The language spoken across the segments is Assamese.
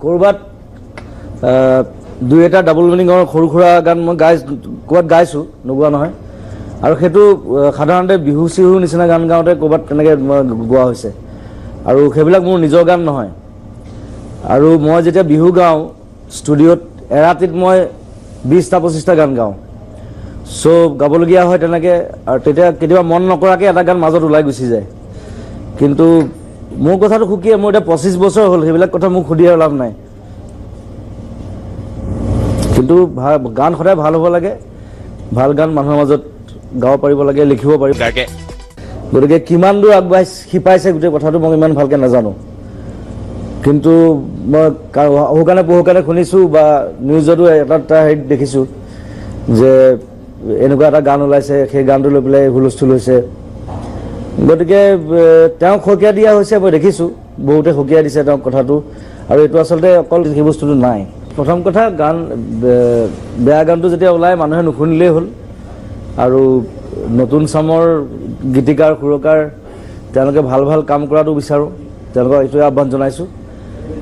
কৰবাত দুই এটা ডাবল মিনিঙৰ সৰু সুৰা গান মই ক'ৰবাত গাইছোঁ নোগোৱা নহয় আৰু সেইটো সাধাৰণতে বিহু চিহুৰ নিচিনা গান গাওঁতে ক'ৰবাত তেনেকৈ গোৱা হৈছে আৰু সেইবিলাক মোৰ নিজৰ গান নহয় আৰু মই যেতিয়া বিহু গাওঁ ষ্টুডিঅ'ত এৰাতিত মই 20টা 25টা গান গাওঁ সো গাবলগীয়া হয় তেনেকৈ আৰু তেতিয়া কেতিয়াবা মন নকৰাকৈ এটা গান মাজত ওলাই গুচি যায় কিন্তু মোৰ কথাটো সুকীয়া মোৰ এতিয়া 25 বছৰ হ'ল সেইবিলাক কথা মোক সুধি লাভ নাই কিন্তু গান সদায় ভাল হ'ব লাগে ভাল গান মানুহৰ মাজত গাব পাৰিব লাগে লিখিব পাৰিব লাগে গতিকে কিমান দূৰ আগবাঢ়ি শিপাইছে গোটেই কথাটো মই ইমান ভালকৈ নাজানো কিন্তু মই বহুকানে শুনিছোঁ বা নিউজতো এটা হেৰিত দেখিছোঁ যে এনেকুৱা এটা গান ওলাইছে সেই গানটো লৈ পেলাই হুলস্থুল হৈছে গতিকে তেওঁক সকিয়া দিয়া হৈছে মই দেখিছোঁ বহুতে সকিয়া দিছে তেওঁক কথাটো আৰু এইটো আচলতে অকল সেই বস্তুটো নাই প্ৰথম কথা গান বেয়া গানটো যেতিয়া ওলাই মানুহে নুশুনিলেই হ'ল আৰু নতুন চামৰ গীতিকাৰ সুৰকাৰ তেওঁলোকে ভাল ভাল কাম কৰাটো বিচাৰোঁ তেওঁলোকক এইটোৱে আহ্বান জনাইছোঁ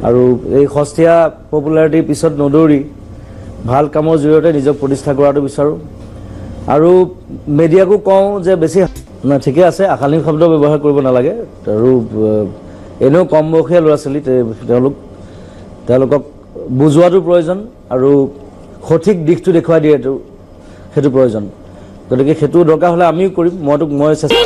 আৰু এই সস্তীয়া পপুলাৰিটিৰ পিছত নদৌৰি ভাল কামৰ জৰিয়তে নিজক প্ৰতিষ্ঠা কৰাটো বিচাৰোঁ আৰু মিডিয়াকো কওঁ যে বেছি না ঠিকে আছে আশালীন শব্দ ব্যৱহাৰ কৰিব নালাগে আৰু এনেও কম বয়সীয়া ল'ৰা ছোৱালী তেওঁলোকক বুজোৱাটো প্ৰয়োজন আৰু সঠিক দিশটো দেখুৱাই দিয়াটো সেইটো প্ৰয়োজন গতিকে সেইটো দৰকাৰ হ'লে আমিও কৰিম মই চেষ্টা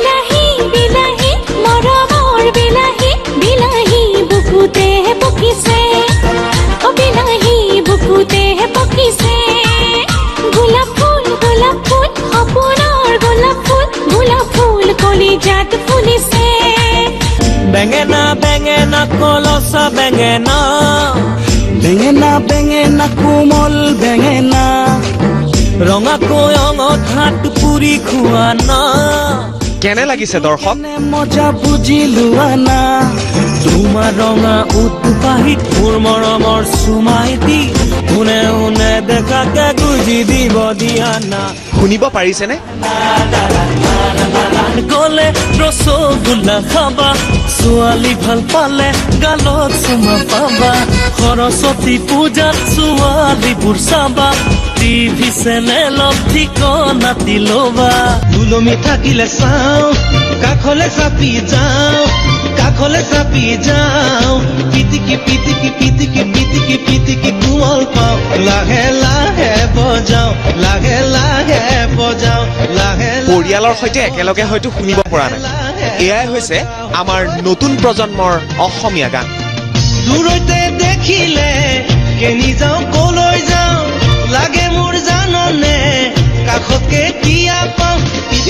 বেঙেনা বেঙেনা কলসা বেঙেনা বেঙেনা বেঙেনা কোমল বেঙেনা ৰঙাকৈ অঙত হাত পুৰি খুৱানা কেনে লাগিছে দৰ্শক মজা বুজি লোৱানা তোমাৰ ৰঙা উৎপাহিত মোৰ মৰমৰ চুমাই দি উনে উনে দেখাকে গুজি দিব দিয়ানা শুনিব পাৰিছেনে গলে ৰসগোল্লা খাবা ছোৱালী ভাল পালে গালত চুমা পাবা সৰস্বতী পূজাত ছোৱালীবোৰ চাবা টিভি চেনেলত ঠিকনা দি ল'বা দুলমি থাকিলে চাওঁ কাষলে চাপি যাওঁ পিটিকি পিটিকি পিটিকি পিটিকি পিটিকি কোমল পাওঁ লাহে লাহে বজাওঁ লাহে লাহে বজাওঁ লাহে পৰিয়ালৰ সৈতে একেলগে হয়তো শুনিব পৰা নাই এয়াই হৈছে আমাৰ নতুন প্ৰজন্মৰ অসমীয়া গান দূৰতে দেখিলে কেনি যাওঁ কলৈ যাওঁ লাগে মোৰ জাননে কাষতকে কিয়া পাওঁ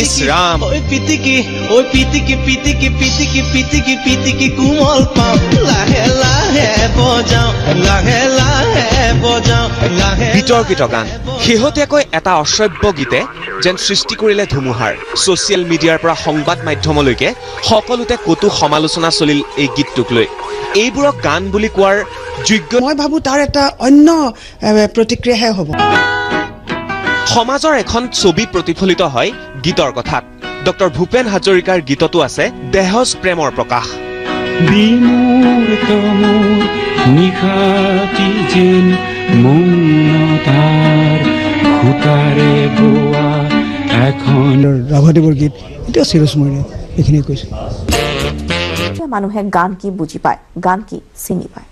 ইছৰাম ঐ পিটিকি পিটিকি পিটিকি পিটিকি পিটিকি কোমল পাওঁ লাহে লাহে বজাওঁ লাহে লাহে বজাওঁ লাহে বিতৰ্কিত গান শেহতীয়াকৈ এটা অশ্ৰব্য গীতে যেন সৃষ্টি কৰিলে ধুমুহাৰ ছ'চিয়েল মিডিয়াৰ পৰা সংবাদ মাধ্যমলৈকে সকলোতে কটু সমালোচনা চলিল এই গীতটোক লৈ এইবোৰক গান বুলি কোৱাৰ যোগ্য মই ভাবো তাৰ এটা অন্য প্ৰতিক্ৰিয়াহে হ'ব সমাজৰ এখন ছবি প্ৰতিফলিত হয় গীতৰ কথাত ডক্টৰ ভূপেন হাজৰিকাৰ গীততো আছে দেহজ প্ৰেমৰ প্ৰকাশ বিমূৰ তমূৰ নিশাটি যেন মৌনতাৰ খুটাৰে বোৱা এখন ৰাভাদেৱৰ গীত এতিয়া চিৰস্মৰণীয় এইখিনি কৈছো মানুহে গান কি বুজি পায় গান কি চিনি পায়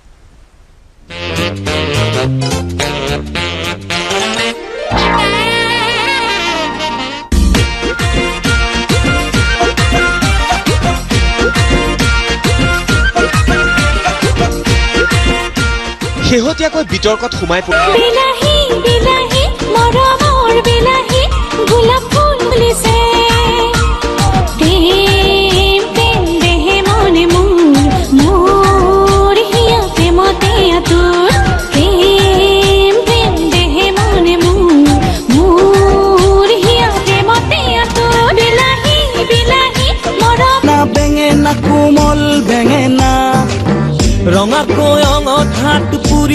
শেহতীয়াকৈ বিতৰ্কত সোমাই বিলাহী বিলাহী মৰমৰ বিলাহী গোলাপ ফুল ফুলিছে